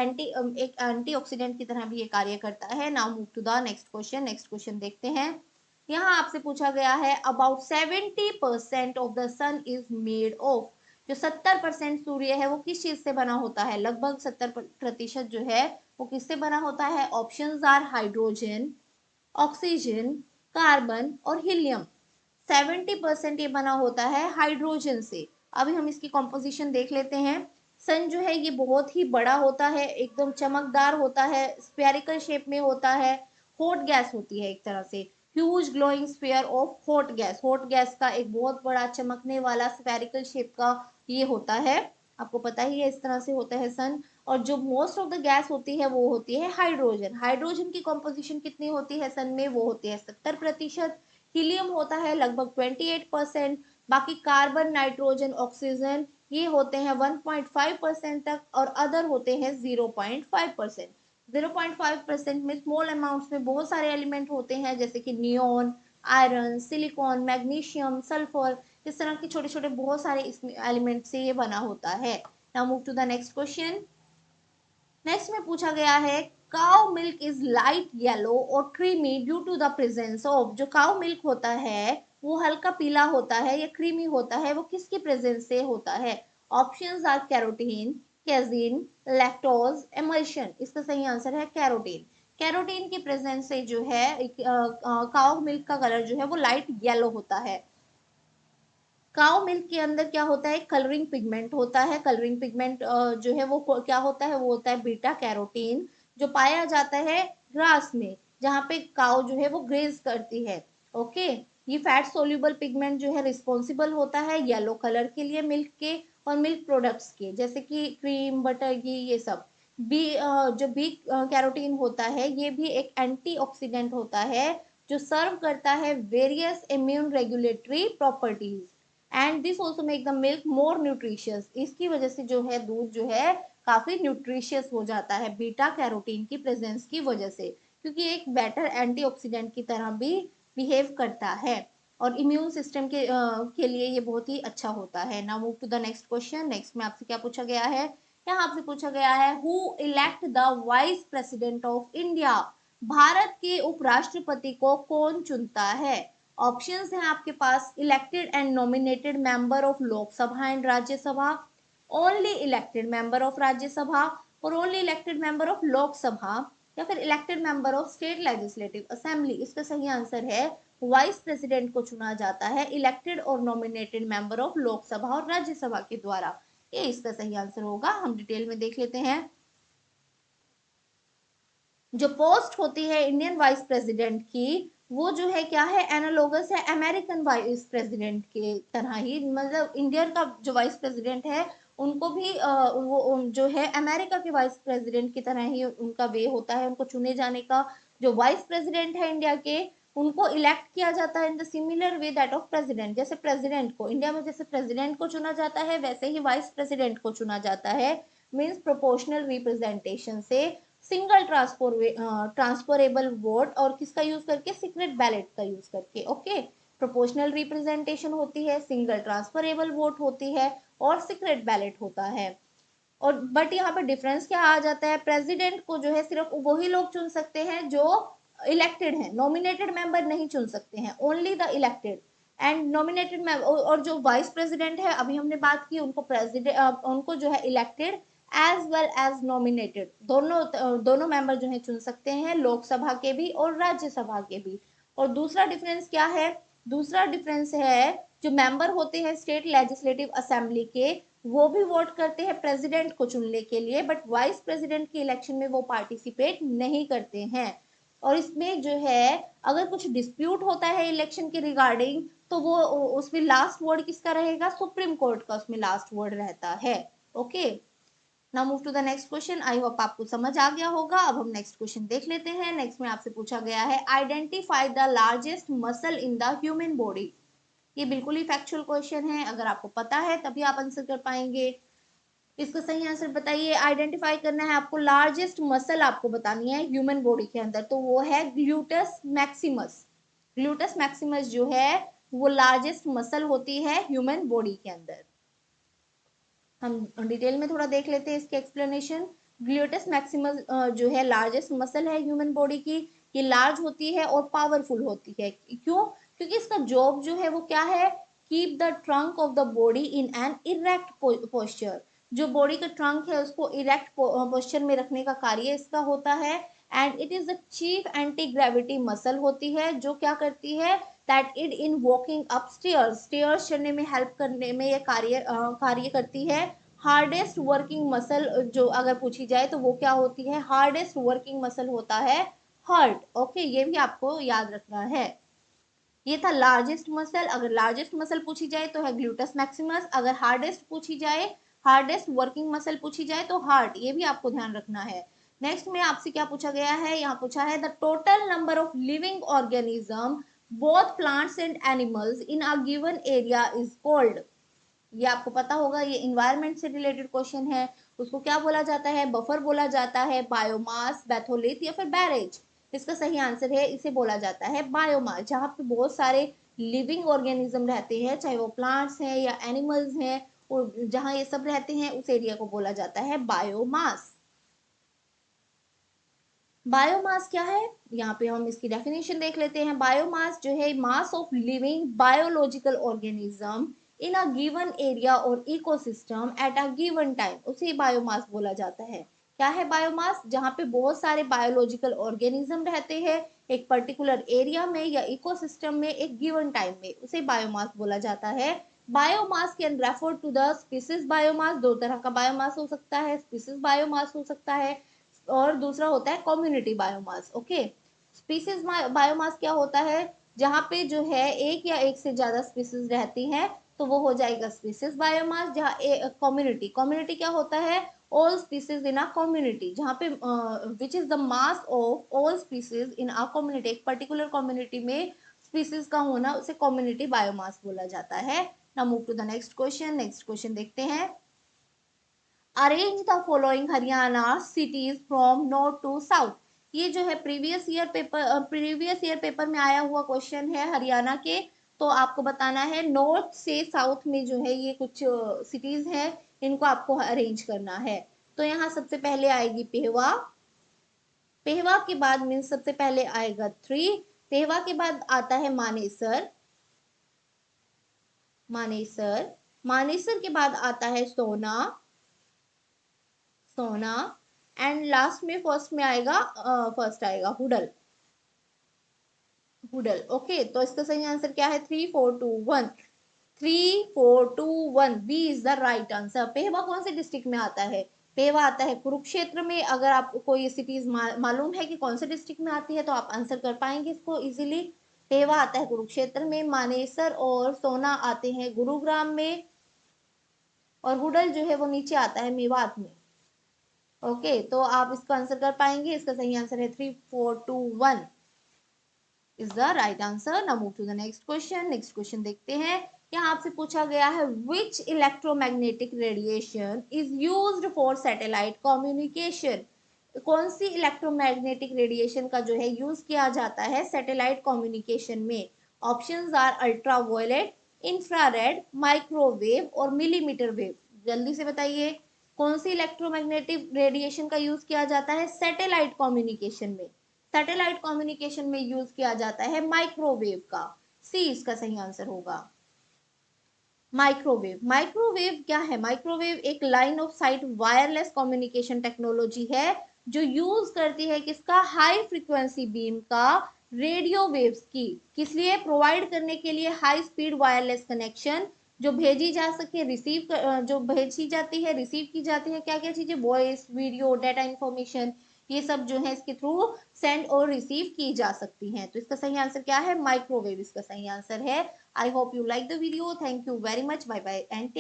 एंटीऑक्सीडेंट की तरह भी ये कार्य करता है। Now move to the next question. Next question देखते हैं। यहाँ आपसे पूछा गया है, about 70% of the sun is made of. जो 70% सूर्य है वो किस चीज से बना होता है, लगभग 70% जो है वो किससे बना होता है। Options are hydrogen, oxygen, carbon और हीलियम। 70% ये बना होता है हाइड्रोजन से। अभी हम इसकी कॉम्पोजिशन देख लेते हैं। सन जो है ये बहुत ही बड़ा होता है, एकदम चमकदार होता है, स्फेरिकल शेप में होता है, हॉट गैस होती है एक तरह से, huge glowing sphere of hot gas. Hot gas का एक बहुत बड़ा चमकने वाला स्फेरिकल शेप का ये होता है, आपको पता ही है इस तरह से होता है सन। और जो मोस्ट ऑफ द गैस होती है वो होती है हाइड्रोजन। हाइड्रोजन की कॉम्पोजिशन कितनी होती है सन में, वो होती है 70%। हीलियम होता है लगभग 28%। बाकी कार्बन, नाइट्रोजन, ऑक्सीजन ये होते हैं 1.5% तक, और अदर होते हैं 0.5%। 0.5% में स्मॉल अमाउंट्स में बहुत सारे एलिमेंट होते हैं, जैसे कि neon, iron, silicon, magnesium, sulphur, इस तरह के छोटे छोटे बहुत सारे इसमें एलिमेंट से ये बना होता है। Now move to the next question. Next में पूछा गया है, cow milk is light yellow और creamy due to the presence of. जो काउ मिल्क होता है वो हल्का पीला होता है या क्रीमी होता है, वो किसकी प्रेजेंस से होता है? Options are carotene, casein, lactose, emulsion. इसका सही आंसर है कैरोटीन। कैरोटीन की प्रेजेंस से जो है काउ मिल्क का कलर जो है वो लाइट येलो होता है। काउ मिल्क के अंदर क्या होता है, कलरिंग पिगमेंट होता है। कलरिंग पिगमेंट जो है वो क्या होता है, वो होता है बीटा कैरोटीन, जो पाया जाता है ग्रास में, जहाँ पे काउ जो है वो ग्रेज करती है। ओके, ये फैट सोल्यूबल पिगमेंट जो है रिस्पॉन्सिबल होता है येलो कलर के लिए मिल्क के और मिल्क प्रोडक्ट्स के, जैसे कि क्रीम, बटर, घी, ये सब। जो बी कैरोटीन होता है ये भी एक एंटीऑक्सीडेंट होता है, जो सर्व करता है various immune regulatory properties, and this also make the milk more nutritious. इसकी वजह से जो है दूध जो है काफी न्यूट्रिशियस हो जाता है बीटा कैरोटीन की प्रेजेंस की वजह से, क्योंकि एक बेटर एंटीऑक्सीडेंट की तरह भी बिहेव करता है और इम्यून सिस्टम के लिए ये बहुत ही अच्छा होता है। Now move to the next question. Next में आपसे क्या पूछा गया है, यहाँ आपसे पूछा गया है, who elect the vice president of India. भारत के उपराष्ट्रपति को कौन चुनता है? ऑप्शंस हैं आपके पास, elected and nominated member of Lok Sabha and Rajya Sabha, only elected member of Rajya Sabha, और only elected member of Lok Sabha, या फिर elected member of state legislative assembly. इसका सही आंसर है वाइस प्रेसिडेंट को चुना जाता है इलेक्टेड और नॉमिनेटेड मेंबर ऑफ लोकसभा और राज्यसभा के द्वारा। ये इसका सही आंसर होगा। हम डिटेल में देख लेते हैं। जो पोस्ट होती है इंडियन वाइस प्रेसिडेंट की, वो जो है क्या है, एनालोगस है अमेरिकन वाइस प्रेसिडेंट के तरह ही। मतलब इंडियन का जो वाइस प्रेसिडेंट है उनको भी वो जो है अमेरिका के वाइस प्रेसिडेंट की तरह ही उनका वे होता है, उनको चुने जाने का। जो वाइस प्रेसिडेंट है इंडिया के, उनको इलेक्ट किया जाता है in the similar way that of president. जैसे प्रेसिडेंट को इंडिया में जैसे प्रेसिडेंट को चुना जाता है, वैसे ही वाइस प्रेसिडेंट को चुना जाता है, मीन्स प्रोपोर्शनल रिप्रेजेंटेशन से, सिंगल ट्रांसफरेबल वोट, और किसका यूज करके, सीक्रेट बैलेट का यूज करके। ओके, प्रोपोर्शनल रिप्रेजेंटेशन होती है, सिंगल ट्रांसफरेबल वोट होती है, और सीक्रेट बैलेट होता है। और बट यहाँ पे डिफरेंस क्या आ जाता है, प्रेसिडेंट को जो है सिर्फ वही लोग चुन सकते हैं जो इलेक्टेड हैं, नॉमिनेटेड मेंबर नहीं चुन सकते हैं, only the elected and nominated member. और जो वाइस प्रेसिडेंट है, अभी हमने बात की, उनको प्रेसिडेंट उनको जो है elected as well as nominated, दोनों मेंबर जो है चुन सकते हैं, लोकसभा के भी और राज्यसभा के भी। और दूसरा डिफरेंस क्या है, दूसरा डिफरेंस है, जो मेंबर होते हैं स्टेट लेजिस्लेटिव असेंबली के, वो भी वोट करते हैं प्रेसिडेंट को चुनने के लिए, बट वाइस प्रेसिडेंट के इलेक्शन में वो पार्टिसिपेट नहीं करते हैं। और इसमें जो है अगर कुछ डिस्प्यूट होता है इलेक्शन के रिगार्डिंग, तो वो उसमें लास्ट वर्ड किसका रहेगा, सुप्रीम कोर्ट का उसमें लास्ट वर्ड रहता है। Okay, now move to the next question. I hope आपको समझ आ गया होगा। अब हम नेक्स्ट क्वेश्चन देख लेते हैं। नेक्स्ट में आपसे पूछा गया है, identify the largest muscle in the human body. ये बिल्कुल ही फैक्चुअल क्वेश्चन है, अगर आपको पता है तभी आप आंसर कर पाएंगे। इसका सही आंसर बताइए। आइडेंटिफाई करना है आपको, लार्जेस्ट मसल आपको बतानी है ह्यूमन बॉडी के अंदर, तो वो है ग्लूटस मैक्सिमस। ग्लूटस मैक्सिमस जो है वो लार्जेस्ट मसल होती है ह्यूमन बॉडी के अंदर। हम डिटेल में थोड़ा देख लेते हैं इसके एक्सप्लेनेशन। ग्लूटस मैक्सिमस जो है लार्जेस्ट मसल है ह्यूमन बॉडी की। ये लार्ज होती है और पावरफुल होती है। क्यों? क्योंकि इसका जॉब जो है वो क्या है, keep the trunk of the body in an erect posture. जो बॉडी का ट्रंक है उसको इरेक्ट पोस्चर में रखने का कार्य इसका होता है। And it is the chief anti gravity muscle होती है, जो क्या करती है, that it in walking up stairs, stairs चढ़ने में हेल्प करने में ये कार्य करती है। हार्डेस्ट वर्किंग मसल जो अगर पूछी जाए तो वो क्या होती है, हार्डेस्ट वर्किंग मसल होता है हार्ट। ओके, ये भी आपको याद रखना है। ये था लार्जेस्ट मसल। अगर लार्जेस्ट मसल पूछी जाए तो है ग्लूटस मैक्सिमस, अगर हार्डेस्ट पूछी जाए, हार्डेस्ट वर्किंग मसल पूछी जाए तो हार्ट, ये भी आपको ध्यान रखना है। नेक्स्ट में आपसे क्या पूछा गया है, यहाँ पूछा है the total number of living organism both plants and animals in a given area is called. ये आपको पता होगा, ये इन्वायरमेंट से रिलेटेड क्वेश्चन है। उसको क्या बोला जाता है, बफर बोला जाता है, बायोमास, बैथोलिथ या फिर बैरेज। इसका सही आंसर है, इसे बोला जाता है बायोमास। जहाँ पे बहुत सारे लिविंग ऑर्गेनिज्म रहते हैं, चाहे वो प्लांट्स हैं या एनिमल्स हैं, और जहाँ ये सब रहते हैं उस एरिया को बोला जाता है बायोमास। बायोमास क्या है, यहाँ पे हम इसकी डेफिनेशन देख लेते हैं। बायोमास जो है mass of living biological organism in a given area और ecosystem at a given time, उसे बायोमास बोला जाता है। क्या है बायोमास, जहाँ पे बहुत सारे बायोलॉजिकल ऑर्गेनिज्म रहते हैं एक पर्टिकुलर एरिया में या इकोसिस्टम में एक गिवन टाइम में, उसे बायोमास बोला जाता है। Biomass can refer to the species biomass, दो तरह का बायोमास हो सकता है, स्पीसीज बायोमास हो सकता है, और दूसरा होता है community biomass. Okay, species biomass क्या होता है, जहाँ पे जो है एक या एक से ज्यादा स्पीसीज रहती हैं तो वो हो जाएगा स्पीसीज बायोमास। जहाँ कम्युनिटी, कम्युनिटी क्या होता है, all species in a community, जहाँ पे which is the mass of all species in a community, एक पर्टिकुलर कम्युनिटी में स्पीसीज का होना उसे कम्युनिटी बायोमास बोला जाता है। Now move to the next question. Next question देखते हैं। Arrange the following Haryana cities from north to south. ये जो है प्रीवियस ईयर पेपर में आया हुआ क्वेश्चन है हरियाणा के। तो आपको बताना है नॉर्थ से साउथ में जो है ये कुछ सिटीज हैं, इनको आपको अरेंज करना है। तो यहाँ सबसे पहले आएगी पेहवा, पेहवा के बाद मीन्स सबसे पहले आएगा थ्री, पेहवा के बाद आता है मानेसर, मानेसर, मानेसर के बाद आता है सोना, सोना, एंड लास्ट में फर्स्ट में आएगा फर्स्ट आएगा हुडल, हुडल। ओके, तो इसका सही आंसर क्या है, 3 4 2 1, 3 4 2 1, B is the right answer. Pehowa कौन से डिस्ट्रिक्ट में आता है, पेहवा आता है कुरुक्षेत्र में। अगर आपको कोई सिटीज मालूम है कि कौन से डिस्ट्रिक्ट में आती है तो आप आंसर कर पाएंगे इसको इजीली। पेहवा आता है कुरुक्षेत्र में, मानेसर और सोना आते हैं गुरुग्राम में, और हुडल जो है वो नीचे आता है मेवात में। ओके, तो आप इसका आंसर कर पाएंगे, इसका सही आंसर है 3 4 2 1 is the right answer. Now move to the next question. Next question देखते हैं। यहाँ आपसे पूछा गया है which electromagnetic radiation is used for satellite communication. कौन सी इलेक्ट्रोमैग्नेटिक रेडिएशन का जो है यूज किया जाता है सैटेलाइट कम्युनिकेशन में। Options are ultraviolet, infrared, microwave और मिलीमीटर वेव। जल्दी से बताइए कौन सी इलेक्ट्रोमैग्नेटिक रेडिएशन का यूज किया जाता है सैटेलाइट कम्युनिकेशन में। सैटेलाइट कम्युनिकेशन में यूज किया जाता है माइक्रोवेव का, सी इसका सही आंसर होगा। माइक्रोवेव, माइक्रोवेव क्या है, माइक्रोवेव एक line of site wireless communication technology है जो यूज करती है किसका, हाई फ्रीक्वेंसी बीम का, रेडियो वेव्स की, किस लिए, प्रोवाइड करने के लिए हाई स्पीड वायरलेस कनेक्शन जो भेजी जा सके, जो भेजी जाती है, रिसीव की जाती है, क्या क्या चीजें, वॉइस, वीडियो, डाटा, इंफॉर्मेशन, ये सब जो है इसके थ्रू सेंड और रिसीव की जा सकती हैं। तो इसका सही आंसर क्या है, माइक्रोवेव इसका सही आंसर है। I hope you like the video, thank you very much, bye bye and take